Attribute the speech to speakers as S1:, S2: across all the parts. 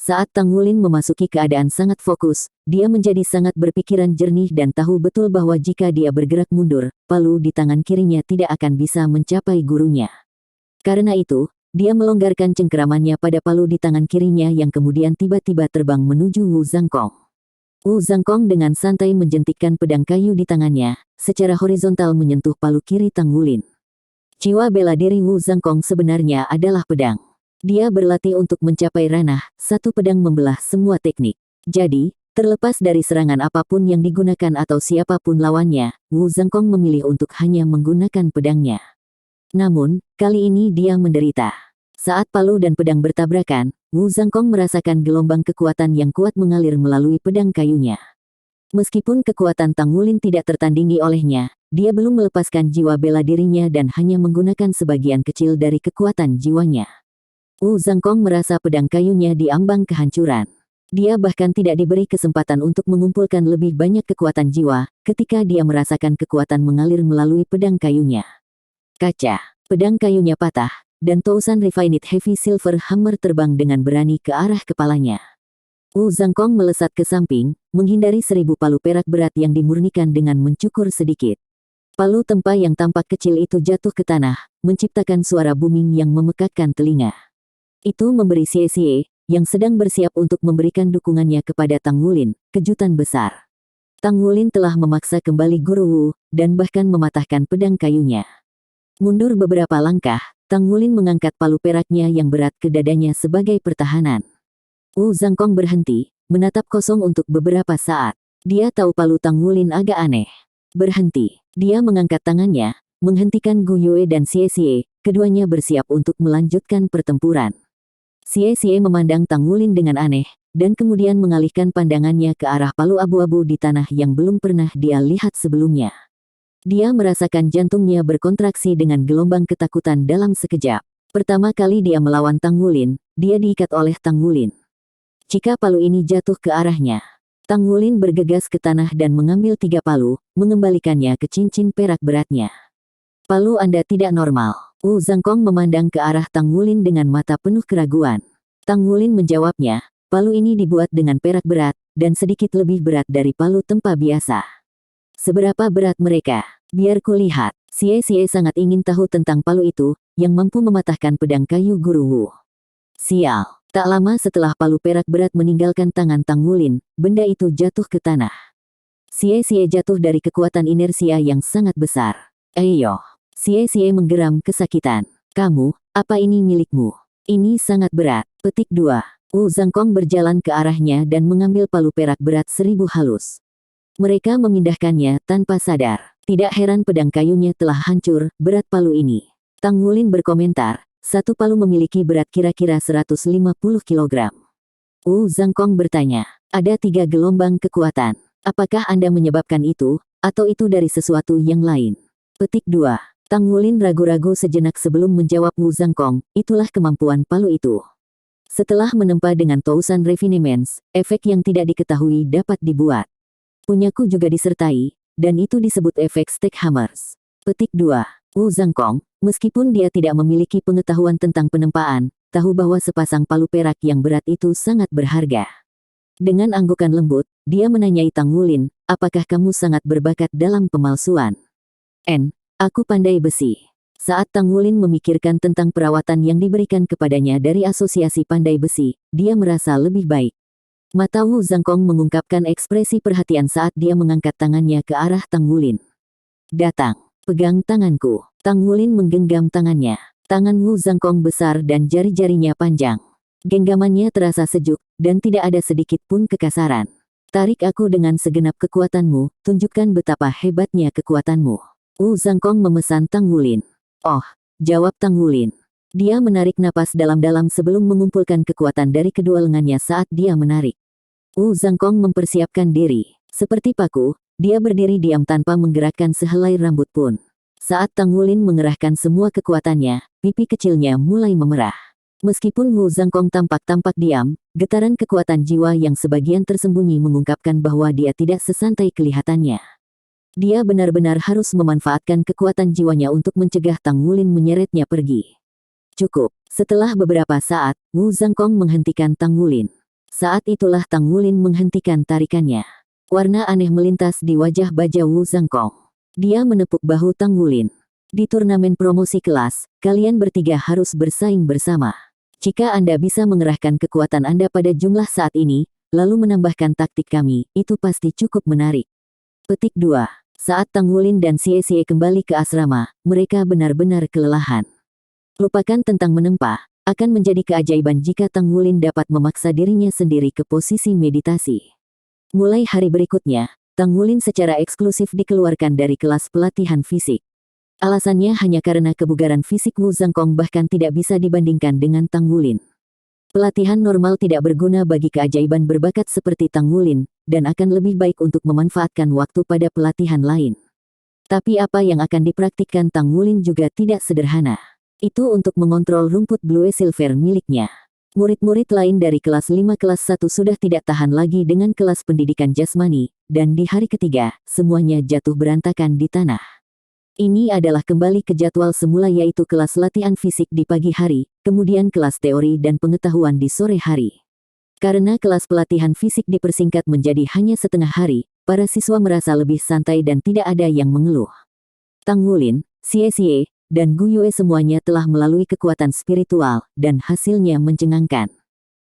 S1: Saat Tang Wulin memasuki keadaan sangat fokus, dia menjadi sangat berpikiran jernih dan tahu betul bahwa jika dia bergerak mundur, palu di tangan kirinya tidak akan bisa mencapai gurunya. Karena itu, dia melonggarkan cengkeramannya pada palu di tangan kirinya yang kemudian tiba-tiba terbang menuju Wu Zhangkong. Wu Zhangkong dengan santai menjentikkan pedang kayu di tangannya, secara horizontal menyentuh palu kiri Tang Wulin. Jiwa bela diri Wu Zhangkong sebenarnya adalah pedang. Dia berlatih untuk mencapai ranah, satu pedang membelah semua teknik. Jadi, terlepas dari serangan apapun yang digunakan atau siapapun lawannya, Wu Zhangkong memilih untuk hanya menggunakan pedangnya. Namun, kali ini dia menderita. Saat palu dan pedang bertabrakan, Wu Zhangkong merasakan gelombang kekuatan yang kuat mengalir melalui pedang kayunya. Meskipun kekuatan Tang Wulin tidak tertandingi olehnya, dia belum melepaskan jiwa bela dirinya dan hanya menggunakan sebagian kecil dari kekuatan jiwanya. Wu Zhangkong merasa pedang kayunya diambang kehancuran. Dia bahkan tidak diberi kesempatan untuk mengumpulkan lebih banyak kekuatan jiwa, ketika dia merasakan kekuatan mengalir melalui pedang kayunya. Kaca, pedang kayunya patah, dan tousan Refined Heavy Silver Hammer terbang dengan berani ke arah kepalanya. Wu Zhangkong melesat ke samping, menghindari 1000 palu perak berat yang dimurnikan dengan mencukur sedikit. Palu tempa yang tampak kecil itu jatuh ke tanah, menciptakan suara booming yang memekakkan telinga. Itu memberi Xie, yang sedang bersiap untuk memberikan dukungannya kepada Tang Wulin, kejutan besar. Tang Wulin telah memaksa kembali Guru Wu, dan bahkan mematahkan pedang kayunya. Mundur beberapa langkah, Tang Wulin mengangkat palu peraknya yang berat ke dadanya sebagai pertahanan. Wu Zhangkong berhenti, menatap kosong untuk beberapa saat. Dia tahu palu Tang Wulin agak aneh. Berhenti. Dia mengangkat tangannya, menghentikan Gu Yue dan Xie, keduanya bersiap untuk melanjutkan pertempuran. Xie memandang Tang Wulin dengan aneh, dan kemudian mengalihkan pandangannya ke arah palu abu-abu di tanah yang belum pernah dia lihat sebelumnya. Dia merasakan jantungnya berkontraksi dengan gelombang ketakutan dalam sekejap. Pertama kali dia melawan Tang Wulin, dia diikat oleh Tang Wulin. Jika palu ini jatuh ke arahnya, Tang Wulin bergegas ke tanah dan mengambil 3 palu, mengembalikannya ke cincin perak beratnya. Palu Anda tidak normal. Wu Zhangkong memandang ke arah Tang Wulin dengan mata penuh keraguan. Tang Wulin menjawabnya, palu ini dibuat dengan perak berat, dan sedikit lebih berat dari palu tempa biasa. Seberapa berat mereka? Biar kulihat. Xie sangat ingin tahu tentang palu itu, yang mampu mematahkan pedang kayu Guru Wu. Sial. Tak lama setelah palu perak berat meninggalkan tangan Tang Wulin, benda itu jatuh ke tanah. Xie jatuh dari kekuatan inersia yang sangat besar. Ayo. Xie menggeram kesakitan. Kamu, apa ini milikmu? Ini sangat berat. Petik 2. Wu Zhangkong berjalan ke arahnya dan mengambil palu perak berat 1000 halus. Mereka memindahkannya tanpa sadar. Tidak heran pedang kayunya telah hancur, berat palu ini. Tang Wulin berkomentar, satu palu memiliki berat kira-kira 150 kg. Wu Zhangkong bertanya, ada 3 gelombang kekuatan. Apakah Anda menyebabkan itu, atau itu dari sesuatu yang lain? Petik 2. Tang Wulin ragu-ragu sejenak sebelum menjawab Wu Zhangkong, itulah kemampuan palu itu. Setelah menempa dengan tousan refinements, efek yang tidak diketahui dapat dibuat. Punyaku juga disertai, dan itu disebut efek stack hammers. Petik 2. Wu Zhangkong, meskipun dia tidak memiliki pengetahuan tentang penempaan, tahu bahwa sepasang palu perak yang berat itu sangat berharga. Dengan anggukan lembut, dia menanyai Tang Wulin, apakah kamu sangat berbakat dalam pemalsuan? Aku pandai besi. Saat Tang Wulin memikirkan tentang perawatan yang diberikan kepadanya dari Asosiasi Pandai Besi, dia merasa lebih baik. Mata Wu Zhangkong mengungkapkan ekspresi perhatian saat dia mengangkat tangannya ke arah Tang Wulin. Datang, pegang tanganku. Tang Wulin menggenggam tangannya. Tangan Wu Zhangkong besar dan jari-jarinya panjang. Genggamannya terasa sejuk, dan tidak ada sedikit pun kekasaran. Tarik aku dengan segenap kekuatanmu, tunjukkan betapa hebatnya kekuatanmu. Wu Zhangkong memesan Tang Wulin. Oh, jawab Tang Wulin. Dia menarik napas dalam-dalam sebelum mengumpulkan kekuatan dari kedua lengannya saat dia menarik. Wu Zhangkong mempersiapkan diri. Seperti paku, dia berdiri diam tanpa menggerakkan sehelai rambut pun. Saat Tang Wulin mengerahkan semua kekuatannya, pipi kecilnya mulai memerah. Meskipun Wu Zhangkong tampak diam, getaran kekuatan jiwa yang sebagian tersembunyi mengungkapkan bahwa dia tidak sesantai kelihatannya. Dia benar-benar harus memanfaatkan kekuatan jiwanya untuk mencegah Tang Wulin menyeretnya pergi. Cukup. Setelah beberapa saat, Wu Zhangkong menghentikan Tang Wulin. Saat itulah Tang Wulin menghentikan tarikannya. Warna aneh melintas di wajah baja Wu Zhangkong. Dia menepuk bahu Tang Wulin. Di turnamen promosi kelas, kalian bertiga harus bersaing bersama. Jika Anda bisa mengerahkan kekuatan Anda pada jumlah saat ini, lalu menambahkan taktik kami, itu pasti cukup menarik. Petik 2. Saat Tang Wulin dan Xie kembali ke asrama, mereka benar-benar kelelahan. Lupakan tentang menempa, akan menjadi keajaiban jika Tang Wulin dapat memaksa dirinya sendiri ke posisi meditasi. Mulai hari berikutnya, Tang Wulin secara eksklusif dikeluarkan dari kelas pelatihan fisik. Alasannya hanya karena kebugaran fisik Wu Zhangkong bahkan tidak bisa dibandingkan dengan Tang Wulin. Pelatihan normal tidak berguna bagi keajaiban berbakat seperti Tang Wulin, dan akan lebih baik untuk memanfaatkan waktu pada pelatihan lain. Tapi apa yang akan dipraktikkan Tang Wulin juga tidak sederhana. Itu untuk mengontrol rumput Blue Silver miliknya. Murid-murid lain dari kelas 5 kelas 1 sudah tidak tahan lagi dengan kelas pendidikan jasmani, dan di hari ketiga, semuanya jatuh berantakan di tanah. Ini adalah kembali ke jadwal semula yaitu kelas latihan fisik di pagi hari, kemudian kelas teori dan pengetahuan di sore hari. Karena kelas pelatihan fisik dipersingkat menjadi hanya setengah hari, para siswa merasa lebih santai dan tidak ada yang mengeluh. Tang Wulin, Xie, dan Gu Yue semuanya telah melalui kekuatan spiritual, dan hasilnya mencengangkan.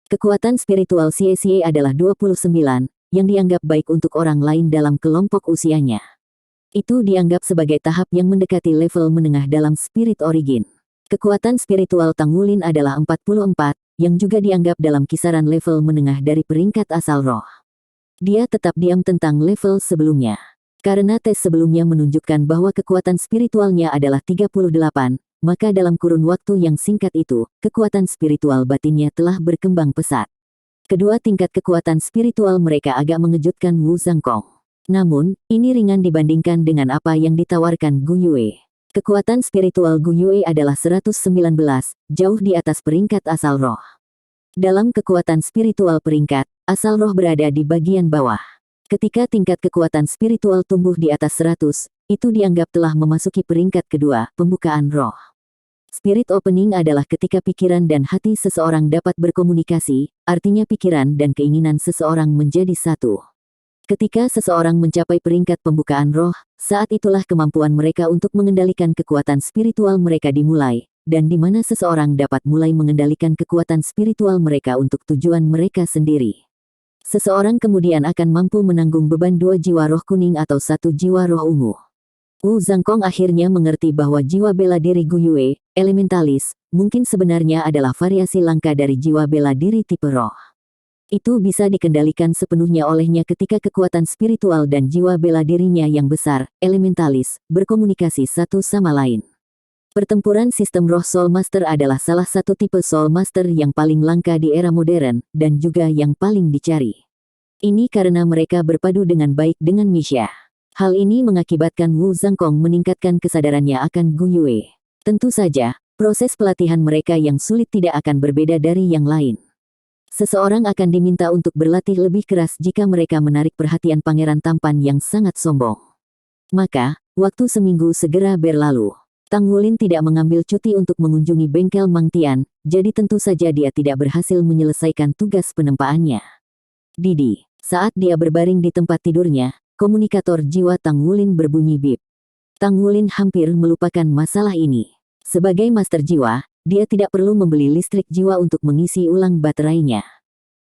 S1: Kekuatan spiritual Xie adalah 29, yang dianggap baik untuk orang lain dalam kelompok usianya. Itu dianggap sebagai tahap yang mendekati level menengah dalam spirit origin. Kekuatan spiritual Tang Wulin adalah 44, yang juga dianggap dalam kisaran level menengah dari peringkat asal roh. Dia tetap diam tentang level sebelumnya. Karena tes sebelumnya menunjukkan bahwa kekuatan spiritualnya adalah 38, maka dalam kurun waktu yang singkat itu, kekuatan spiritual batinnya telah berkembang pesat. Kedua tingkat kekuatan spiritual mereka agak mengejutkan Wu Zhangkong. Namun, ini ringan dibandingkan dengan apa yang ditawarkan Gu Yue. Kekuatan spiritual Gu Yue adalah 119, jauh di atas peringkat asal roh. Dalam kekuatan spiritual peringkat, asal roh berada di bagian bawah. Ketika tingkat kekuatan spiritual tumbuh di atas 100, itu dianggap telah memasuki peringkat kedua, pembukaan roh. Spirit opening adalah ketika pikiran dan hati seseorang dapat berkomunikasi, artinya pikiran dan keinginan seseorang menjadi satu. Ketika seseorang mencapai peringkat pembukaan roh, saat itulah kemampuan mereka untuk mengendalikan kekuatan spiritual mereka dimulai, dan di mana seseorang dapat mulai mengendalikan kekuatan spiritual mereka untuk tujuan mereka sendiri. Seseorang kemudian akan mampu menanggung beban 2 jiwa roh kuning atau 1 jiwa roh ungu. Wu Zhangkong akhirnya mengerti bahwa jiwa bela diri Gu Yue, elementalis, mungkin sebenarnya adalah variasi langka dari jiwa bela diri tipe roh. Itu bisa dikendalikan sepenuhnya olehnya ketika kekuatan spiritual dan jiwa bela dirinya yang besar, elementalis, berkomunikasi satu sama lain. Pertempuran sistem roh Soul Master adalah salah satu tipe Soul Master yang paling langka di era modern, dan juga yang paling dicari. Ini karena mereka berpadu dengan baik dengan Misha. Hal ini mengakibatkan Wu Zhangkong meningkatkan kesadarannya akan Gu Yue. Tentu saja, proses pelatihan mereka yang sulit tidak akan berbeda dari yang lain. Seseorang akan diminta untuk berlatih lebih keras jika mereka menarik perhatian pangeran tampan yang sangat sombong. Maka, waktu seminggu segera berlalu. Tang Wulin tidak mengambil cuti untuk mengunjungi bengkel Mang Tian, jadi tentu saja dia tidak berhasil menyelesaikan tugas penempaannya. Didi, saat dia berbaring di tempat tidurnya, komunikator jiwa Tang Wulin berbunyi bip. Tang Wulin hampir melupakan masalah ini. Sebagai master jiwa, dia tidak perlu membeli listrik jiwa untuk mengisi ulang baterainya.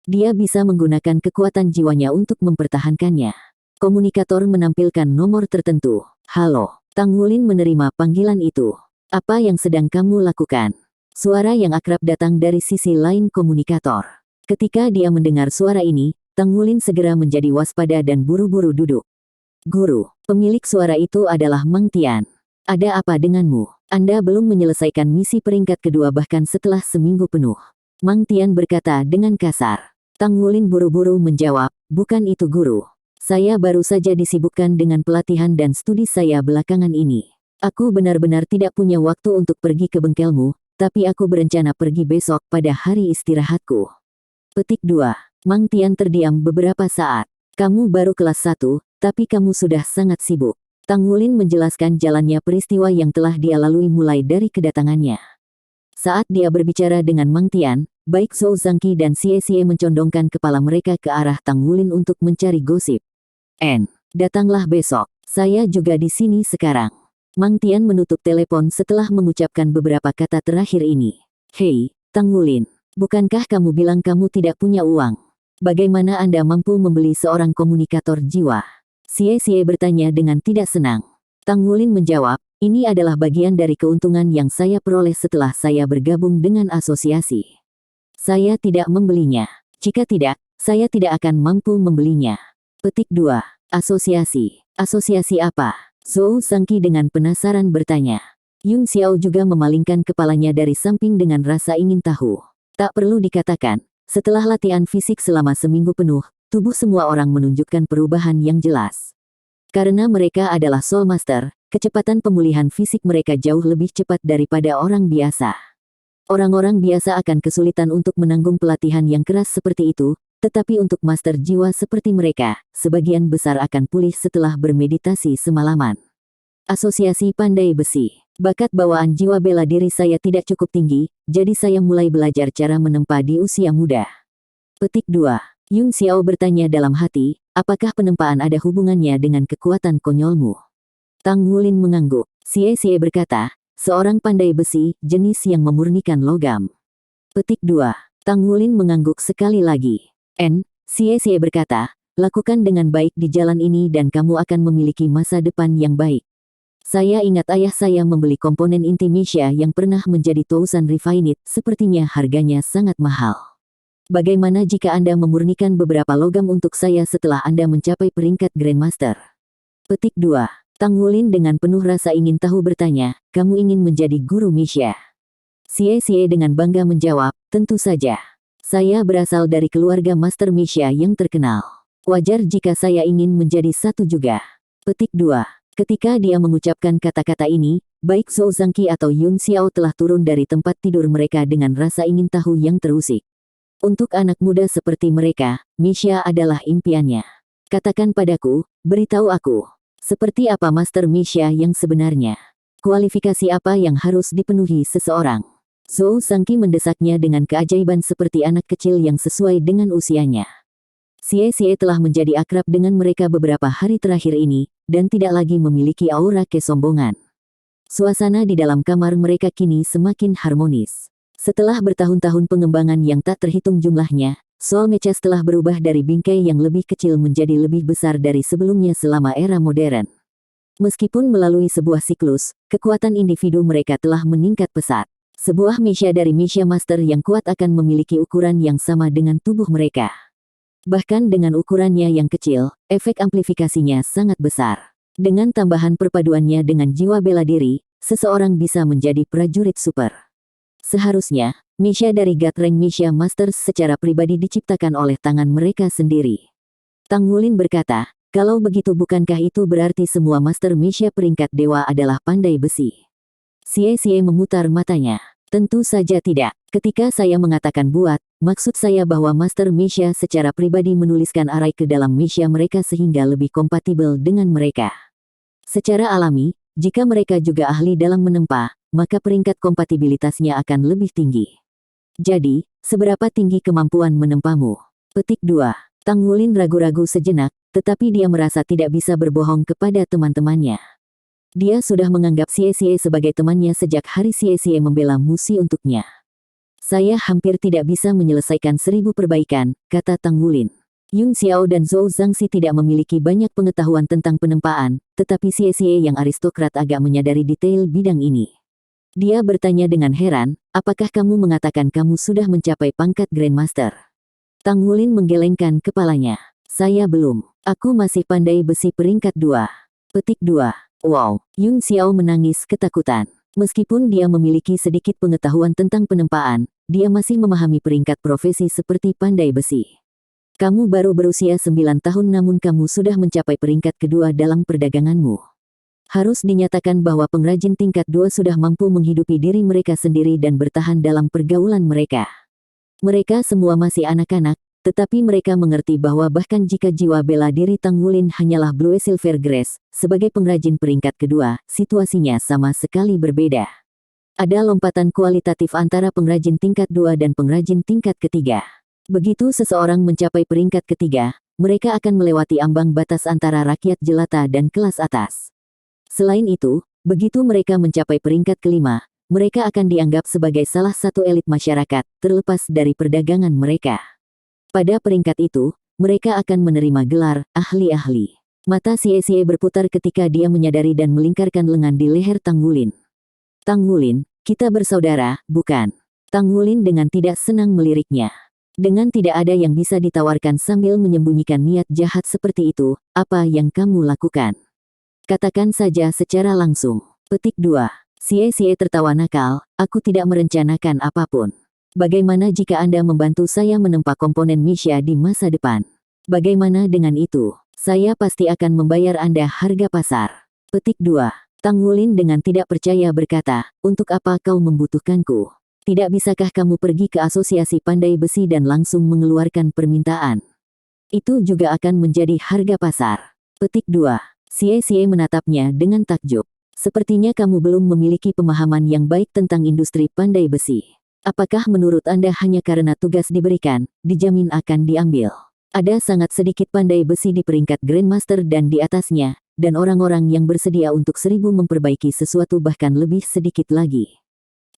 S1: Dia bisa menggunakan kekuatan jiwanya untuk mempertahankannya. Komunikator menampilkan nomor tertentu. Halo. Tang Wulin menerima panggilan itu. Apa yang sedang kamu lakukan? Suara yang akrab datang dari sisi lain komunikator. Ketika dia mendengar suara ini, Tang Wulin segera menjadi waspada dan buru-buru duduk. Guru, pemilik suara itu adalah Mang Tian. Ada apa denganmu? Anda belum menyelesaikan misi peringkat kedua bahkan setelah seminggu penuh. Mang Tian berkata dengan kasar. Tang Wulin buru-buru menjawab, bukan itu guru. Saya baru saja disibukkan dengan pelatihan dan studi saya belakangan ini. Aku benar-benar tidak punya waktu untuk pergi ke bengkelmu, tapi aku berencana pergi besok pada hari istirahatku. Petik 2. Mang Tian terdiam beberapa saat. Kamu baru kelas 1, tapi kamu sudah sangat sibuk. Tang Wulin menjelaskan jalannya peristiwa yang telah dia lalui mulai dari kedatangannya. Saat dia berbicara dengan Mang Tian, baik Zhou Zhangqi dan Xie Xie mencondongkan kepala mereka ke arah Tang Wulin untuk mencari gosip. Datanglah besok. Saya juga di sini sekarang. Mang Tian menutup telepon setelah mengucapkan beberapa kata terakhir ini. Hei, Tang Wulin, bukankah kamu bilang kamu tidak punya uang? Bagaimana Anda mampu membeli seorang komunikator jiwa? Xie Xie bertanya dengan tidak senang. Tang Wulin menjawab, ini adalah bagian dari keuntungan yang saya peroleh setelah saya bergabung dengan asosiasi. Saya tidak membelinya. Jika tidak, saya tidak akan mampu membelinya. Petik 2. Asosiasi. Asosiasi apa? Zhou Zhangqi dengan penasaran bertanya. Yun Xiao juga memalingkan kepalanya dari samping dengan rasa ingin tahu. Tak perlu dikatakan, setelah latihan fisik selama seminggu penuh, tubuh semua orang menunjukkan perubahan yang jelas. Karena mereka adalah Soul Master, kecepatan pemulihan fisik mereka jauh lebih cepat daripada orang biasa. Orang-orang biasa akan kesulitan untuk menanggung pelatihan yang keras seperti itu, tetapi untuk master jiwa seperti mereka, sebagian besar akan pulih setelah bermeditasi semalaman. Asosiasi Pandai Besi. Bakat bawaan jiwa bela diri saya tidak cukup tinggi, jadi saya mulai belajar cara menempa di usia muda. Petik 2. Yun Xiao bertanya dalam hati, apakah penempaan ada hubungannya dengan kekuatan konyolmu? Tang Wulin mengangguk. Xie Xie berkata, seorang pandai besi, jenis yang memurnikan logam. Petik 2. Tang Wulin mengangguk sekali lagi. Xie Xie berkata, lakukan dengan baik di jalan ini dan kamu akan memiliki masa depan yang baik. Saya ingat ayah saya membeli komponen inti Misha yang pernah menjadi Tousan Refined, sepertinya harganya sangat mahal. Bagaimana jika Anda memurnikan beberapa logam untuk saya setelah Anda mencapai peringkat Grandmaster? Petik 2. Tang Wulin dengan penuh rasa ingin tahu bertanya, kamu ingin menjadi guru Misha? Xie Xie dengan bangga menjawab, tentu saja. Saya berasal dari keluarga Master Misha yang terkenal. Wajar jika saya ingin menjadi satu juga. Petik 2. Ketika dia mengucapkan kata-kata ini, baik Zhou Zhangqi atau Yun Xiao telah turun dari tempat tidur mereka dengan rasa ingin tahu yang terusik. Untuk anak muda seperti mereka, Misha adalah impiannya. Katakan padaku, beritahu aku, seperti apa Master Misha yang sebenarnya? Kualifikasi apa yang harus dipenuhi seseorang? Zhou Zhangqi mendesaknya dengan keajaiban seperti anak kecil yang sesuai dengan usianya. Xie Xie telah menjadi akrab dengan mereka beberapa hari terakhir ini, dan tidak lagi memiliki aura kesombongan. Suasana di dalam kamar mereka kini semakin harmonis. Setelah bertahun-tahun pengembangan yang tak terhitung jumlahnya, Soul Mechas telah berubah dari bingkai yang lebih kecil menjadi lebih besar dari sebelumnya selama era modern. Meskipun melalui sebuah siklus, kekuatan individu mereka telah meningkat pesat. Sebuah Misha dari Misha Master yang kuat akan memiliki ukuran yang sama dengan tubuh mereka. Bahkan dengan ukurannya yang kecil, efek amplifikasinya sangat besar. Dengan tambahan perpaduannya dengan jiwa bela diri, seseorang bisa menjadi prajurit super. Seharusnya, Misha dari God Rank Misha Masters secara pribadi diciptakan oleh tangan mereka sendiri. Tang Wulin berkata, kalau begitu bukankah itu berarti semua Master Misha peringkat dewa adalah pandai besi? Xie Xie memutar matanya. Tentu saja tidak. Ketika saya mengatakan buat, maksud saya bahwa Master Misha secara pribadi menuliskan arai ke dalam Misha mereka sehingga lebih kompatibel dengan mereka. Secara alami, jika mereka juga ahli dalam menempa, maka peringkat kompatibilitasnya akan lebih tinggi. Jadi, seberapa tinggi kemampuan menempamu? Petik 2. Tang Wulin ragu-ragu sejenak, tetapi dia merasa tidak bisa berbohong kepada teman-temannya. Dia sudah menganggap Xie Xie sebagai temannya sejak hari Xie Xie membela Musi untuknya. Saya hampir tidak bisa menyelesaikan 1000 perbaikan, kata Tang Wulin. Yun Xiao dan Zhou Zhangxi tidak memiliki banyak pengetahuan tentang penempaan, tetapi Xie Xie yang aristokrat agak menyadari detail bidang ini. Dia bertanya dengan heran, apakah kamu mengatakan kamu sudah mencapai pangkat Grandmaster? Tang Wulin menggelengkan kepalanya. Saya belum. Aku masih pandai besi peringkat 2. Petik 2. Wow, Yun Xiao menangis ketakutan. Meskipun dia memiliki sedikit pengetahuan tentang penempaan, dia masih memahami peringkat profesi seperti pandai besi. Kamu baru berusia 9 tahun namun kamu sudah mencapai peringkat kedua dalam perdaganganmu. Harus dinyatakan bahwa pengrajin tingkat 2 sudah mampu menghidupi diri mereka sendiri dan bertahan dalam pergaulan mereka. Mereka semua masih anak-anak, tetapi mereka mengerti bahwa bahkan jika jiwa bela diri Tang Wulin hanyalah Blue Silver Grace, sebagai pengrajin peringkat kedua, situasinya sama sekali berbeda. Ada lompatan kualitatif antara pengrajin tingkat 2 dan pengrajin tingkat ketiga. Begitu seseorang mencapai peringkat ketiga, mereka akan melewati ambang batas antara rakyat jelata dan kelas atas. Selain itu, begitu mereka mencapai peringkat kelima, mereka akan dianggap sebagai salah satu elit masyarakat, terlepas dari perdagangan mereka. Pada peringkat itu, mereka akan menerima gelar ahli-ahli. Mata Xie berputar ketika dia menyadari dan melingkarkan lengan di leher Tang Wulin. Tang Wulin, kita bersaudara, bukan? Tang Wulin dengan tidak senang meliriknya. Dengan tidak ada yang bisa ditawarkan sambil menyembunyikan niat jahat seperti itu, apa yang kamu lakukan? Katakan saja secara langsung. Petik 2. Xie tertawa nakal, aku tidak merencanakan apapun. Bagaimana jika Anda membantu saya menempa komponen Misha di masa depan? Bagaimana dengan itu? Saya pasti akan membayar Anda harga pasar. Petik 2. Tang Wulin dengan tidak percaya berkata, untuk apa kau membutuhkanku? Tidak bisakah kamu pergi ke asosiasi pandai besi dan langsung mengeluarkan permintaan? Itu juga akan menjadi harga pasar. Petik 2. Xie menatapnya dengan takjub. Sepertinya kamu belum memiliki pemahaman yang baik tentang industri pandai besi. Apakah menurut Anda hanya karena tugas diberikan, dijamin akan diambil? Ada sangat sedikit pandai besi di peringkat Grandmaster dan di atasnya, dan orang-orang yang bersedia untuk 1000 memperbaiki sesuatu bahkan lebih sedikit lagi.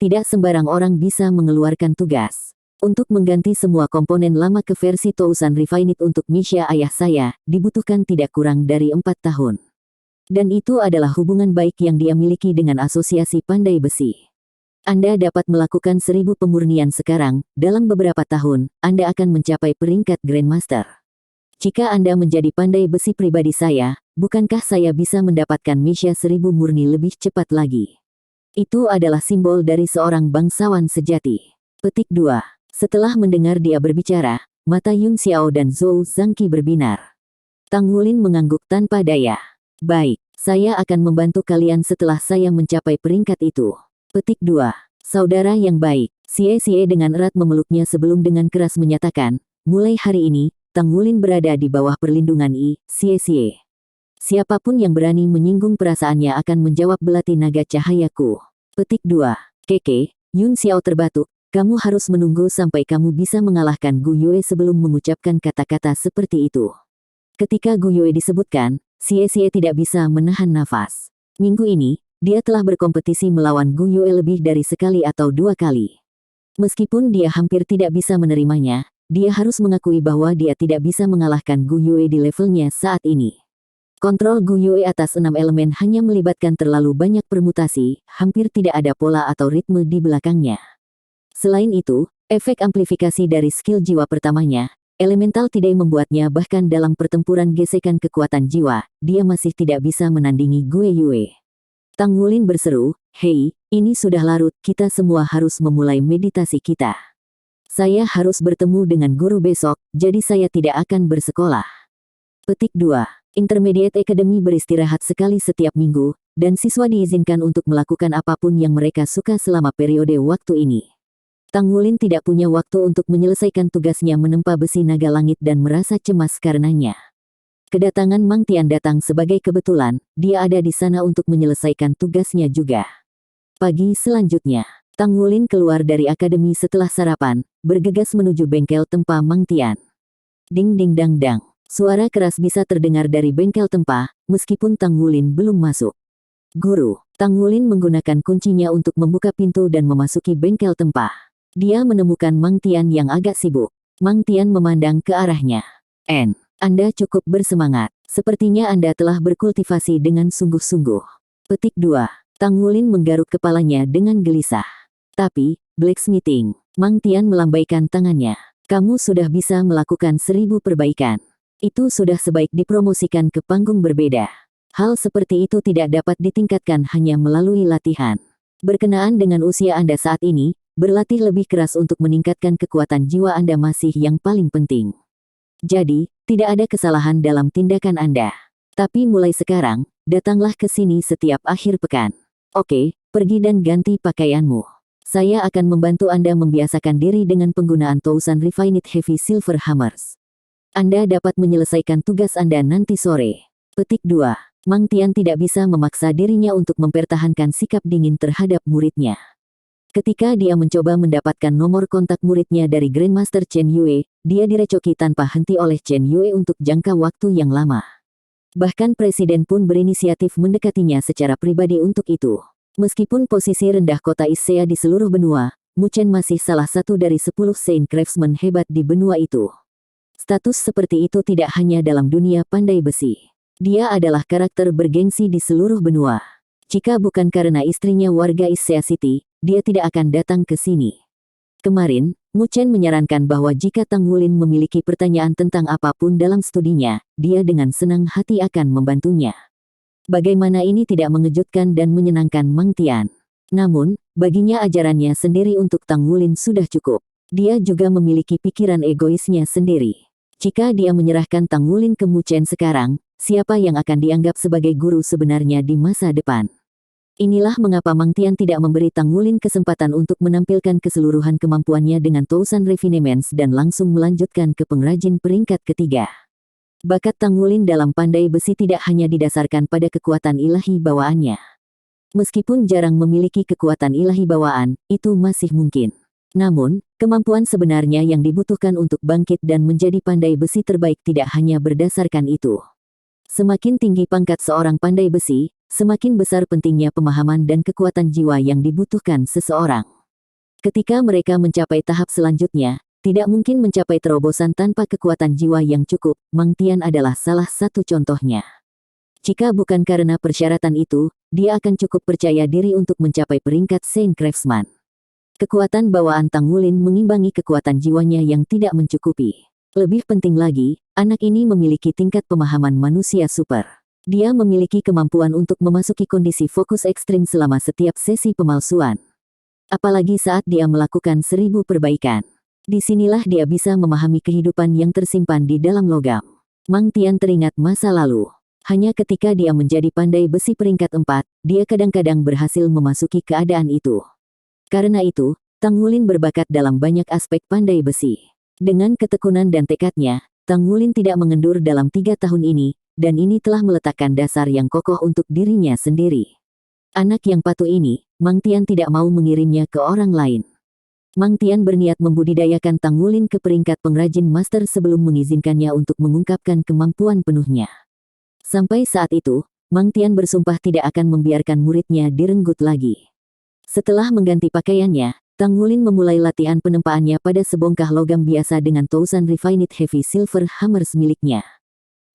S1: Tidak sembarang orang bisa mengeluarkan tugas. Untuk mengganti semua komponen lama ke versi Tousan Refined untuk Misha ayah saya, dibutuhkan tidak kurang dari 4 tahun. Dan itu adalah hubungan baik yang dia miliki dengan asosiasi pandai besi. Anda dapat melakukan 1000 pemurnian sekarang, dalam beberapa tahun, Anda akan mencapai peringkat Grandmaster. Jika Anda menjadi pandai besi pribadi saya, bukankah saya bisa mendapatkan Misha 1000 murni lebih cepat lagi? Itu adalah simbol dari seorang bangsawan sejati. Petik 2. Setelah mendengar dia berbicara, mata Yun Xiao dan Zhou Zhangqi berbinar. Tang Wulin mengangguk tanpa daya. Baik, saya akan membantu kalian setelah saya mencapai peringkat itu. Petik 2. Saudara yang baik. Xie dengan erat memeluknya sebelum dengan keras menyatakan, mulai hari ini, Tang Wulin berada di bawah perlindungan Xie. Siapapun yang berani menyinggung perasaannya akan menjawab belati naga cahayaku. Petik 2. Keke, Yun Xiao terbatuk, kamu harus menunggu sampai kamu bisa mengalahkan Gu Yue sebelum mengucapkan kata-kata seperti itu. Ketika Gu Yue disebutkan, Xie tidak bisa menahan nafas. Minggu ini, dia telah berkompetisi melawan Gu Yue lebih dari sekali atau 2 kali. Meskipun dia hampir tidak bisa menerimanya, dia harus mengakui bahwa dia tidak bisa mengalahkan Gu Yue di levelnya saat ini. Kontrol Gu Yue atas 6 elemen hanya melibatkan terlalu banyak permutasi, hampir tidak ada pola atau ritme di belakangnya. Selain itu, efek amplifikasi dari skill jiwa pertamanya, elemental tidak membuatnya bahkan dalam pertempuran gesekan kekuatan jiwa, dia masih tidak bisa menandingi Gu Yue. Tang Wulin berseru, hei, ini sudah larut, kita semua harus memulai meditasi kita. Saya harus bertemu dengan guru besok, jadi saya tidak akan bersekolah. Petik 2. Intermediate Academy beristirahat sekali setiap minggu, dan siswa diizinkan untuk melakukan apapun yang mereka suka selama periode waktu ini. Tang Wulin tidak punya waktu untuk menyelesaikan tugasnya menempa besi naga langit dan merasa cemas karenanya. Kedatangan Mang Tian datang sebagai kebetulan, dia ada di sana untuk menyelesaikan tugasnya juga. Pagi selanjutnya, Tang Wulin keluar dari akademi setelah sarapan, bergegas menuju bengkel tempa Mang Tian. Ding ding dang dang, suara keras bisa terdengar dari bengkel tempa, meskipun Tang Wulin belum masuk. Guru, Tang Wulin menggunakan kuncinya untuk membuka pintu dan memasuki bengkel tempa. Dia menemukan Mang Tian yang agak sibuk. Mang Tian memandang ke arahnya. Anda cukup bersemangat. Sepertinya Anda telah berkultivasi dengan sungguh-sungguh. Petik 2. Tang Wulin menggaruk kepalanya dengan gelisah. Tapi, blacksmithing. Mang Tian melambaikan tangannya. Kamu sudah bisa melakukan 1000 perbaikan. Itu sudah sebaik dipromosikan ke panggung berbeda. Hal seperti itu tidak dapat ditingkatkan hanya melalui latihan. Berkenaan dengan usia Anda saat ini, berlatih lebih keras untuk meningkatkan kekuatan jiwa Anda masih yang paling penting. Jadi, tidak ada kesalahan dalam tindakan Anda. Tapi mulai sekarang, datanglah ke sini setiap akhir pekan. Oke, pergi dan ganti pakaianmu. Saya akan membantu Anda membiasakan diri dengan penggunaan Tousan Refined Heavy Silver Hammers. Anda dapat menyelesaikan tugas Anda nanti sore. Petik 2. Mang Tian tidak bisa memaksa dirinya untuk mempertahankan sikap dingin terhadap muridnya. Ketika dia mencoba mendapatkan nomor kontak muridnya dari Grandmaster Chen Yue, dia direcoki tanpa henti oleh Chen Yue untuk jangka waktu yang lama. Bahkan presiden pun berinisiatif mendekatinya secara pribadi untuk itu. Meskipun posisi rendah kota Issea di seluruh benua, Mu Chen masih salah satu dari 10 Saint Craftsman hebat di benua itu. Status seperti itu tidak hanya dalam dunia pandai besi. Dia adalah karakter bergengsi di seluruh benua. Jika bukan karena istrinya warga Issea City, dia tidak akan datang ke sini. Kemarin, Mu Chen menyarankan bahwa jika Tang Wulin memiliki pertanyaan tentang apapun dalam studinya, dia dengan senang hati akan membantunya. Bagaimana ini tidak mengejutkan dan menyenangkan Mang Tian. Namun, baginya ajarannya sendiri untuk Tang Wulin sudah cukup. Dia juga memiliki pikiran egoisnya sendiri. Jika dia menyerahkan Tang Wulin ke Mu Chen sekarang, siapa yang akan dianggap sebagai guru sebenarnya di masa depan? Inilah mengapa Mang Tian tidak memberi Tang Wulin kesempatan untuk menampilkan keseluruhan kemampuannya dengan Tousan Refinements dan langsung melanjutkan ke pengrajin peringkat ketiga. Bakat Tang Wulin dalam pandai besi tidak hanya didasarkan pada kekuatan ilahi bawaannya. Meskipun jarang memiliki kekuatan ilahi bawaan, itu masih mungkin. Namun, kemampuan sebenarnya yang dibutuhkan untuk bangkit dan menjadi pandai besi terbaik tidak hanya berdasarkan itu. Semakin tinggi pangkat seorang pandai besi, semakin besar pentingnya pemahaman dan kekuatan jiwa yang dibutuhkan seseorang. Ketika mereka mencapai tahap selanjutnya, tidak mungkin mencapai terobosan tanpa kekuatan jiwa yang cukup. Mang Tian adalah salah satu contohnya. Jika bukan karena persyaratan itu, dia akan cukup percaya diri untuk mencapai peringkat Saint Craftsman. Kekuatan bawaan Tang Wulin mengimbangi kekuatan jiwanya yang tidak mencukupi. Lebih penting lagi, anak ini memiliki tingkat pemahaman manusia super. Dia memiliki kemampuan untuk memasuki kondisi fokus ekstrim selama setiap sesi pemalsuan. Apalagi saat dia melakukan 1000 perbaikan. Disinilah dia bisa memahami kehidupan yang tersimpan di dalam logam. Mang Tian teringat masa lalu. Hanya ketika dia menjadi pandai besi peringkat 4, dia kadang-kadang berhasil memasuki keadaan itu. Karena itu, Tang Wulin berbakat dalam banyak aspek pandai besi. Dengan ketekunan dan tekadnya, Tang Wulin tidak mengendur dalam 3 tahun ini, dan ini telah meletakkan dasar yang kokoh untuk dirinya sendiri. Anak yang patuh ini, Mang Tian tidak mau mengirimnya ke orang lain. Mang Tian berniat membudidayakan Tang Wulin ke peringkat pengrajin master sebelum mengizinkannya untuk mengungkapkan kemampuan penuhnya. Sampai saat itu, Mang Tian bersumpah tidak akan membiarkan muridnya direnggut lagi. Setelah mengganti pakaiannya, Tang Wulin memulai latihan penempaannya pada sebongkah logam biasa dengan Tousan Refined Heavy Silver Hammers miliknya.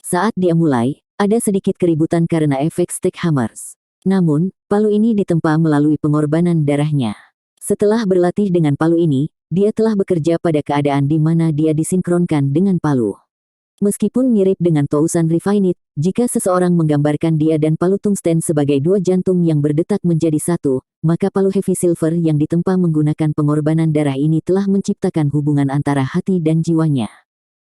S1: Saat dia mulai, ada sedikit keributan karena efek Stack Hammers. Namun, palu ini ditempa melalui pengorbanan darahnya. Setelah berlatih dengan palu ini, dia telah bekerja pada keadaan di mana dia disinkronkan dengan palu. Meskipun mirip dengan Tousan Refined, jika seseorang menggambarkan dia dan palu tungsten sebagai dua jantung yang berdetak menjadi satu, maka palu Heavy Silver yang ditempa menggunakan pengorbanan darah ini telah menciptakan hubungan antara hati dan jiwanya.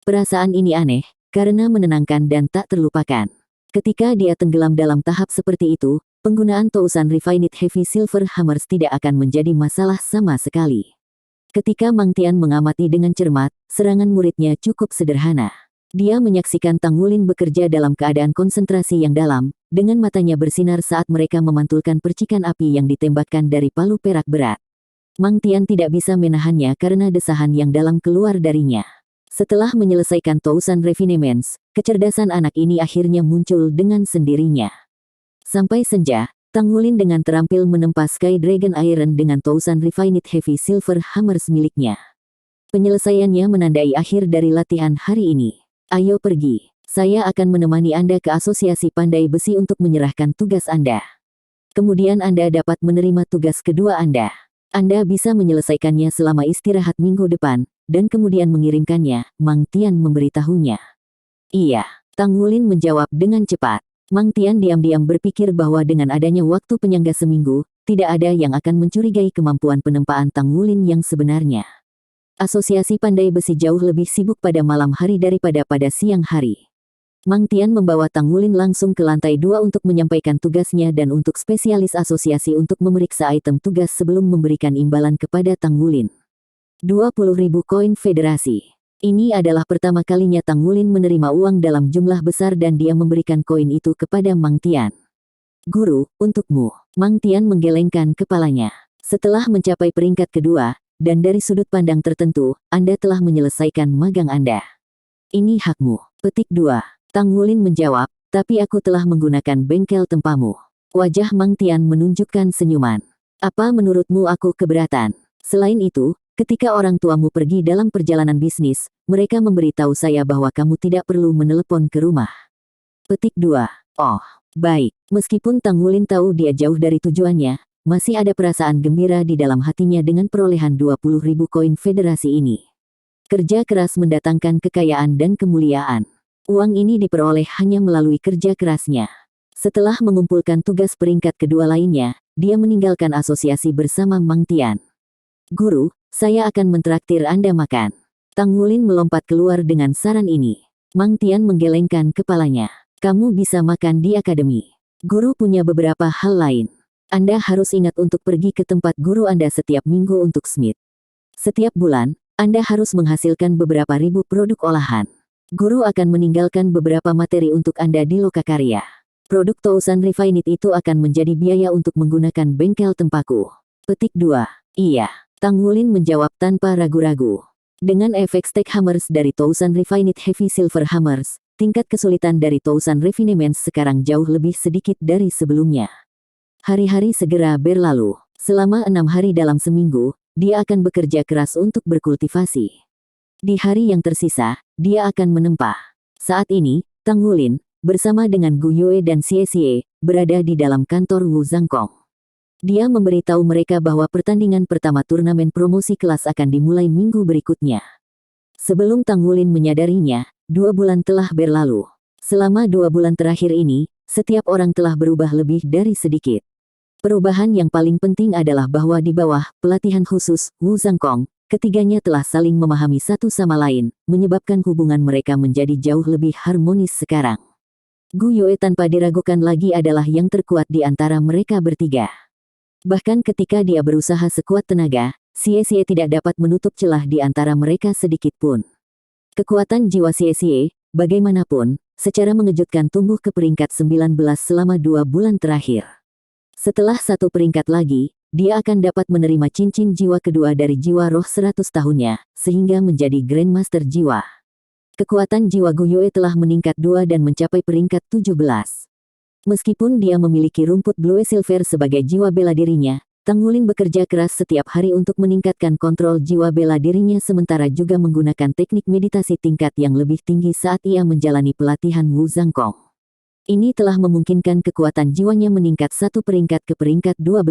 S1: Perasaan ini aneh, karena menenangkan dan tak terlupakan. Ketika dia tenggelam dalam tahap seperti itu, penggunaan Tousan Refined Heavy Silver Hammers tidak akan menjadi masalah sama sekali. Ketika Mang Tian mengamati dengan cermat, serangan muridnya cukup sederhana. Dia menyaksikan Tang Wulin bekerja dalam keadaan konsentrasi yang dalam, dengan matanya bersinar saat mereka memantulkan percikan api yang ditembakkan dari palu perak berat. Mang Tian tidak bisa menahannya karena desahan yang dalam keluar darinya. Setelah menyelesaikan Tousan Refinements, kecerdasan anak ini akhirnya muncul dengan sendirinya. Sampai senja, Tang Wulin dengan terampil menempa Sky Dragon Iron dengan Tousan Refined Heavy Silver Hammers miliknya. Penyelesaiannya menandai akhir dari latihan hari ini. Ayo pergi, saya akan menemani Anda ke Asosiasi Pandai Besi untuk menyerahkan tugas Anda. Kemudian Anda dapat menerima tugas kedua Anda. Anda bisa menyelesaikannya selama istirahat minggu depan, dan kemudian mengirimkannya, Mang Tian memberitahunya. Iya, Tang Wulin menjawab dengan cepat. Mang Tian diam-diam berpikir bahwa dengan adanya waktu penyangga seminggu, tidak ada yang akan mencurigai kemampuan penempaan Tang Wulin yang sebenarnya. Asosiasi Pandai Besi jauh lebih sibuk pada malam hari daripada pada siang hari. Mang Tian membawa Tang Wulin langsung ke lantai 2 untuk menyampaikan tugasnya dan untuk spesialis asosiasi untuk memeriksa item tugas sebelum memberikan imbalan kepada Tang Wulin. 20.000 koin federasi. Ini adalah pertama kalinya Tang Wulin menerima uang dalam jumlah besar dan dia memberikan koin itu kepada Mang Tian. Guru, untukmu. Mang Tian menggelengkan kepalanya. Setelah mencapai peringkat kedua, dan dari sudut pandang tertentu, Anda telah menyelesaikan magang Anda. Ini hakmu. Petik 2. Tang Wulin menjawab, tapi aku telah menggunakan bengkel tempamu. Wajah Mang Tian menunjukkan senyuman. Apa menurutmu aku keberatan? Selain itu, ketika orang tuamu pergi dalam perjalanan bisnis, mereka memberitahu saya bahwa kamu tidak perlu menelepon ke rumah. Petik 2. Oh, baik. Meskipun Tang Wulin tahu dia jauh dari tujuannya, masih ada perasaan gembira di dalam hatinya dengan perolehan 20.000 koin federasi ini. Kerja keras mendatangkan kekayaan dan kemuliaan. Uang ini diperoleh hanya melalui kerja kerasnya. Setelah mengumpulkan tugas peringkat kedua lainnya, dia meninggalkan asosiasi bersama Mang Tian. Guru, saya akan mentraktir Anda makan. Tang Wulin melompat keluar dengan saran ini. Mang Tian menggelengkan kepalanya. Kamu bisa makan di akademi. Guru punya beberapa hal lain. Anda harus ingat untuk pergi ke tempat guru Anda setiap minggu untuk Smith. Setiap bulan, Anda harus menghasilkan beberapa ribu produk olahan. Guru akan meninggalkan beberapa materi untuk Anda di lokakarya. Produk Tousan Refined itu akan menjadi biaya untuk menggunakan bengkel tempaku. Petik 2. Iya. Tang Wulin menjawab tanpa ragu-ragu. Dengan efek Stack Hammers dari Tousan Refined Heavy Silver Hammers, tingkat kesulitan dari Tousan Refinements sekarang jauh lebih sedikit dari sebelumnya. Hari-hari segera berlalu. Selama 6 hari dalam seminggu, dia akan bekerja keras untuk berkultivasi. Di hari yang tersisa, dia akan menempa. Saat ini, Tang Wulin, bersama dengan Gu Yue dan Xie Xie, berada di dalam kantor Wu Zhangkong. Dia memberitahu mereka bahwa pertandingan pertama turnamen promosi kelas akan dimulai minggu berikutnya. Sebelum Tang Wulin menyadarinya, 2 bulan telah berlalu. Selama 2 bulan terakhir ini, setiap orang telah berubah lebih dari sedikit. Perubahan yang paling penting adalah bahwa di bawah pelatihan khusus Wu Zhangkong, ketiganya telah saling memahami satu sama lain, menyebabkan hubungan mereka menjadi jauh lebih harmonis sekarang. Gu Yue tanpa diragukan lagi adalah yang terkuat di antara mereka bertiga. Bahkan ketika dia berusaha sekuat tenaga, Xie Xie tidak dapat menutup celah di antara mereka sedikit pun. Kekuatan jiwa Xie Xie, bagaimanapun, secara mengejutkan tumbuh ke peringkat 19 selama 2 bulan terakhir. Setelah 1 peringkat lagi, dia akan dapat menerima cincin jiwa kedua dari jiwa roh 100 tahunnya, sehingga menjadi Grandmaster jiwa. Kekuatan jiwa Gu Yue telah meningkat 2 dan mencapai peringkat 17. Meskipun dia memiliki rumput Blue Silver sebagai jiwa bela dirinya, Tang Wulin bekerja keras setiap hari untuk meningkatkan kontrol jiwa bela dirinya sementara juga menggunakan teknik meditasi tingkat yang lebih tinggi saat ia menjalani pelatihan Wu Zhangkong. Ini telah memungkinkan kekuatan jiwanya meningkat 1 peringkat ke peringkat 12.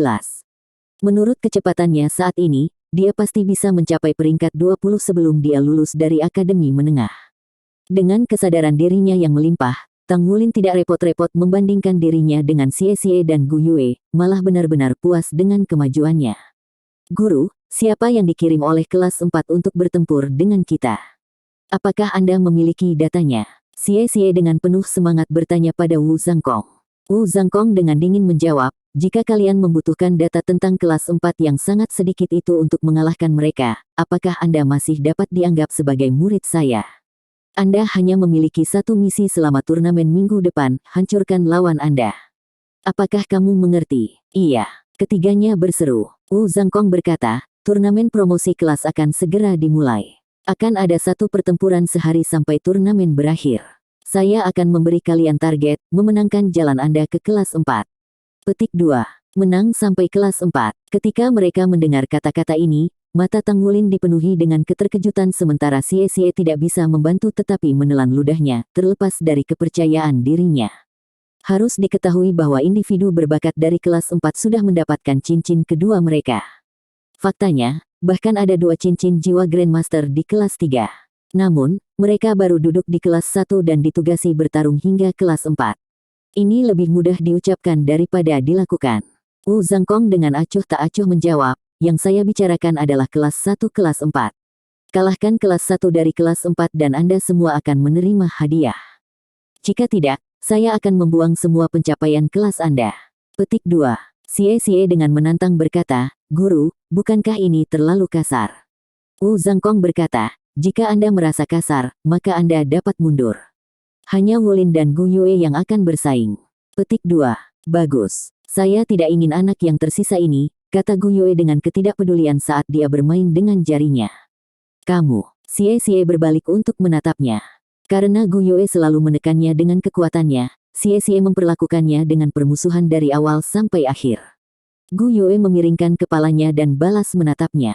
S1: Menurut kecepatannya saat ini, dia pasti bisa mencapai peringkat 20 sebelum dia lulus dari akademi menengah. Dengan kesadaran dirinya yang melimpah, Tang Wulin tidak repot-repot membandingkan dirinya dengan Xie Xie dan Gu Yue, malah benar-benar puas dengan kemajuannya. Guru, siapa yang dikirim oleh kelas 4 untuk bertempur dengan kita? Apakah Anda memiliki datanya? Xie Xie dengan penuh semangat bertanya pada Wu Zhangkong. Wu Zhangkong dengan dingin menjawab, jika kalian membutuhkan data tentang kelas 4 yang sangat sedikit itu untuk mengalahkan mereka, apakah Anda masih dapat dianggap sebagai murid saya? Anda hanya memiliki 1 misi selama turnamen minggu depan, hancurkan lawan Anda. Apakah kamu mengerti? Iya. Ketiganya berseru. Wu Zhangkong berkata, turnamen promosi kelas akan segera dimulai. Akan ada 1 pertempuran sehari sampai turnamen berakhir. Saya akan memberi kalian target, memenangkan jalan Anda ke kelas 4. Petik 2. Menang sampai kelas 4. Ketika mereka mendengar kata-kata ini, mata Tang Wulin dipenuhi dengan keterkejutan sementara Xie Xie tidak bisa membantu tetapi menelan ludahnya, terlepas dari kepercayaan dirinya. Harus diketahui bahwa individu berbakat dari kelas 4 sudah mendapatkan cincin kedua mereka. Faktanya, bahkan ada 2 cincin jiwa Grandmaster di kelas 3. Namun, mereka baru duduk di kelas 1 dan ditugasi bertarung hingga kelas 4. Ini lebih mudah diucapkan daripada dilakukan. Wu Zhangkong dengan acuh tak acuh menjawab, yang saya bicarakan adalah kelas 1 kelas 4. Kalahkan kelas 1 dari kelas 4 dan Anda semua akan menerima hadiah. Jika tidak, saya akan membuang semua pencapaian kelas Anda. Petik 2. Xie Xie dengan menantang berkata, Guru, bukankah ini terlalu kasar? Wu Zhangkong berkata, jika Anda merasa kasar, maka Anda dapat mundur. Hanya Wulin dan Gu Yue yang akan bersaing. Petik 2. Bagus. Saya tidak ingin anak yang tersisa ini, kata Gu Yue dengan ketidakpedulian saat dia bermain dengan jarinya. Kamu, Xie berbalik untuk menatapnya. Karena Gu Yue selalu menekannya dengan kekuatannya, Xie memperlakukannya dengan permusuhan dari awal sampai akhir. Gu Yue memiringkan kepalanya dan balas menatapnya.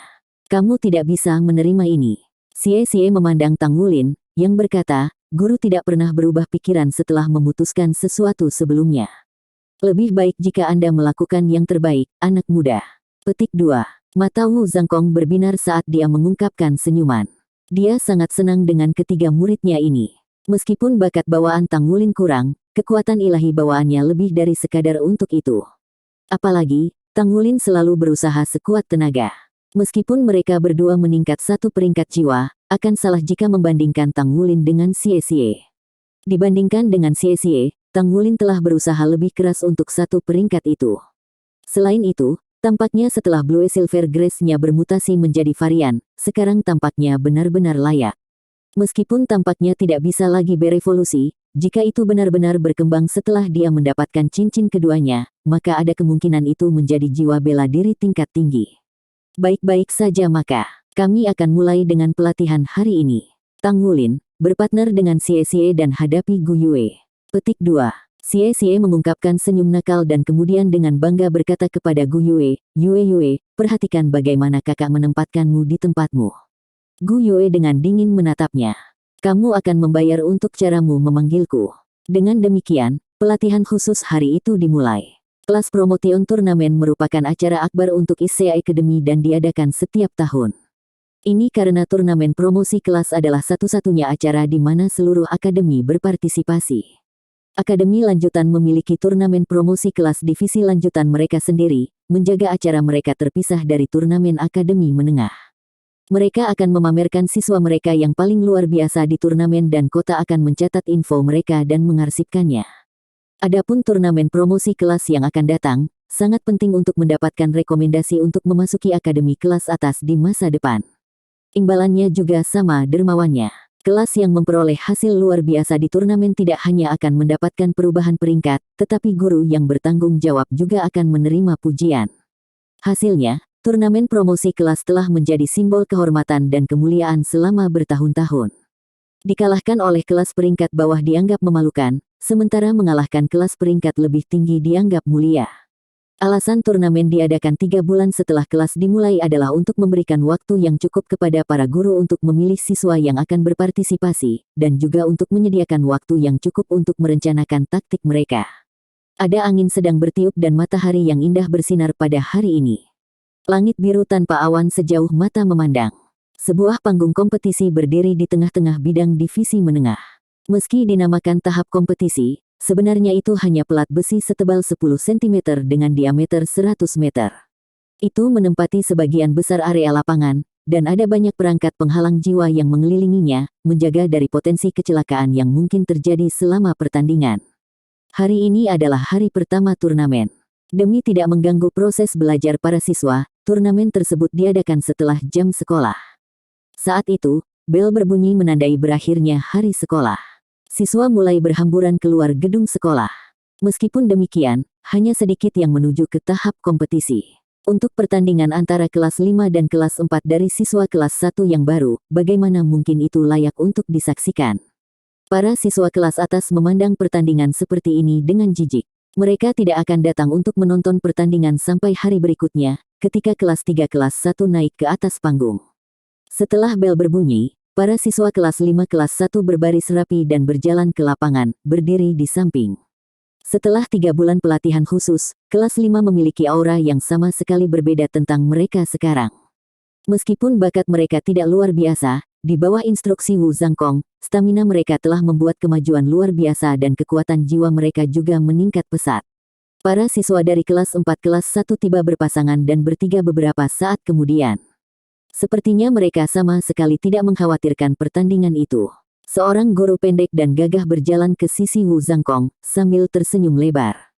S1: Kamu tidak bisa menerima ini. Xie memandang Tang Wulin, yang berkata, guru tidak pernah berubah pikiran setelah memutuskan sesuatu sebelumnya. Lebih baik jika Anda melakukan yang terbaik, anak muda. Petik 2. Mata Wu Zhangkong berbinar saat dia mengungkapkan senyuman. Dia sangat senang dengan ketiga muridnya ini. Meskipun bakat bawaan Tang Wulin kurang, kekuatan ilahi bawaannya lebih dari sekadar untuk itu. Apalagi, Tang Wulin selalu berusaha sekuat tenaga. Meskipun mereka berdua meningkat satu peringkat jiwa, akan salah jika membandingkan Tang Wulin dengan Xie. Dibandingkan dengan Xie, Tang Wulin telah berusaha lebih keras untuk satu peringkat itu. Selain itu, tampaknya setelah Blue Silver Grace-nya bermutasi menjadi varian, sekarang tampaknya benar-benar layak. Meskipun tampaknya tidak bisa lagi berevolusi, jika itu benar-benar berkembang setelah dia mendapatkan cincin keduanya, maka ada kemungkinan itu menjadi jiwa bela diri tingkat tinggi. Baik-baik saja, maka kami akan mulai dengan pelatihan hari ini. Tang Wulin, berpartner dengan Xie dan hadapi Gu Yue. Petik 2. Xie mengungkapkan senyum nakal dan kemudian dengan bangga berkata kepada Gu Yue, Yue, perhatikan bagaimana kakak menempatkanmu di tempatmu. Gu Yue dengan dingin menatapnya. Kamu akan membayar untuk caramu memanggilku. Dengan demikian, pelatihan khusus hari itu dimulai. Kelas Promotion Turnamen merupakan acara akbar untuk Issei Academy dan diadakan setiap tahun. Ini karena turnamen promosi kelas adalah satu-satunya acara di mana seluruh akademi berpartisipasi. Akademi lanjutan memiliki turnamen promosi kelas divisi lanjutan mereka sendiri, menjaga acara mereka terpisah dari turnamen akademi menengah. Mereka akan memamerkan siswa mereka yang paling luar biasa di turnamen dan kota akan mencatat info mereka dan mengarsipkannya. Adapun turnamen promosi kelas yang akan datang, sangat penting untuk mendapatkan rekomendasi untuk memasuki akademi kelas atas di masa depan. Imbalannya juga sama dermawannya. Kelas yang memperoleh hasil luar biasa di turnamen tidak hanya akan mendapatkan perubahan peringkat, tetapi guru yang bertanggung jawab juga akan menerima pujian. Hasilnya, turnamen promosi kelas telah menjadi simbol kehormatan dan kemuliaan selama bertahun-tahun. Dikalahkan oleh kelas peringkat bawah dianggap memalukan, sementara mengalahkan kelas peringkat lebih tinggi dianggap mulia. Alasan turnamen diadakan 3 bulan setelah kelas dimulai adalah untuk memberikan waktu yang cukup kepada para guru untuk memilih siswa yang akan berpartisipasi, dan juga untuk menyediakan waktu yang cukup untuk merencanakan taktik mereka. Ada angin sedang bertiup dan matahari yang indah bersinar pada hari ini. Langit biru tanpa awan sejauh mata memandang. Sebuah panggung kompetisi berdiri di tengah-tengah bidang divisi menengah. Meski dinamakan tahap kompetisi, sebenarnya itu hanya pelat besi setebal 10 cm dengan diameter 100 meter. Itu menempati sebagian besar area lapangan, dan ada banyak perangkat penghalang jiwa yang mengelilinginya, menjaga dari potensi kecelakaan yang mungkin terjadi selama pertandingan. Hari ini adalah hari pertama turnamen. Demi tidak mengganggu proses belajar para siswa, turnamen tersebut diadakan setelah jam sekolah. Saat itu, bel berbunyi menandai berakhirnya hari sekolah. Siswa mulai berhamburan keluar gedung sekolah. Meskipun demikian, hanya sedikit yang menuju ke tahap kompetisi. Untuk pertandingan antara kelas 5 dan kelas 4 dari siswa kelas 1 yang baru, bagaimana mungkin itu layak untuk disaksikan? Para siswa kelas atas memandang pertandingan seperti ini dengan jijik. Mereka tidak akan datang untuk menonton pertandingan sampai hari berikutnya, ketika kelas 3 kelas 1 naik ke atas panggung. Setelah bel berbunyi, para siswa kelas 5 kelas 1 berbaris rapi dan berjalan ke lapangan, berdiri di samping. Setelah 3 bulan pelatihan khusus, kelas 5 memiliki aura yang sama sekali berbeda tentang mereka sekarang. Meskipun bakat mereka tidak luar biasa, di bawah instruksi Wu Zhangkong, stamina mereka telah membuat kemajuan luar biasa dan kekuatan jiwa mereka juga meningkat pesat. Para siswa dari kelas 4 kelas 1 tiba berpasangan dan bertiga beberapa saat kemudian. Sepertinya mereka sama sekali tidak mengkhawatirkan pertandingan itu. Seorang guru pendek dan gagah berjalan ke sisi Wu Zhangkong, sambil tersenyum lebar.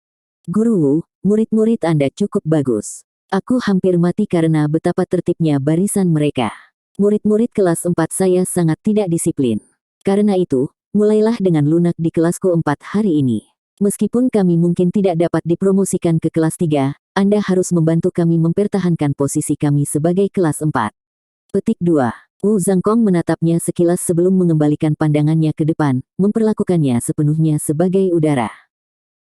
S1: Guru Wu, murid-murid Anda cukup bagus. Aku hampir mati karena betapa tertibnya barisan mereka. Murid-murid kelas 4 saya sangat tidak disiplin. Karena itu, mulailah dengan lunak di kelasku 4 hari ini. Meskipun kami mungkin tidak dapat dipromosikan ke kelas 3, Anda harus membantu kami mempertahankan posisi kami sebagai kelas 4. Petik 2. Wu Zhangkong menatapnya sekilas sebelum mengembalikan pandangannya ke depan, memperlakukannya sepenuhnya sebagai udara.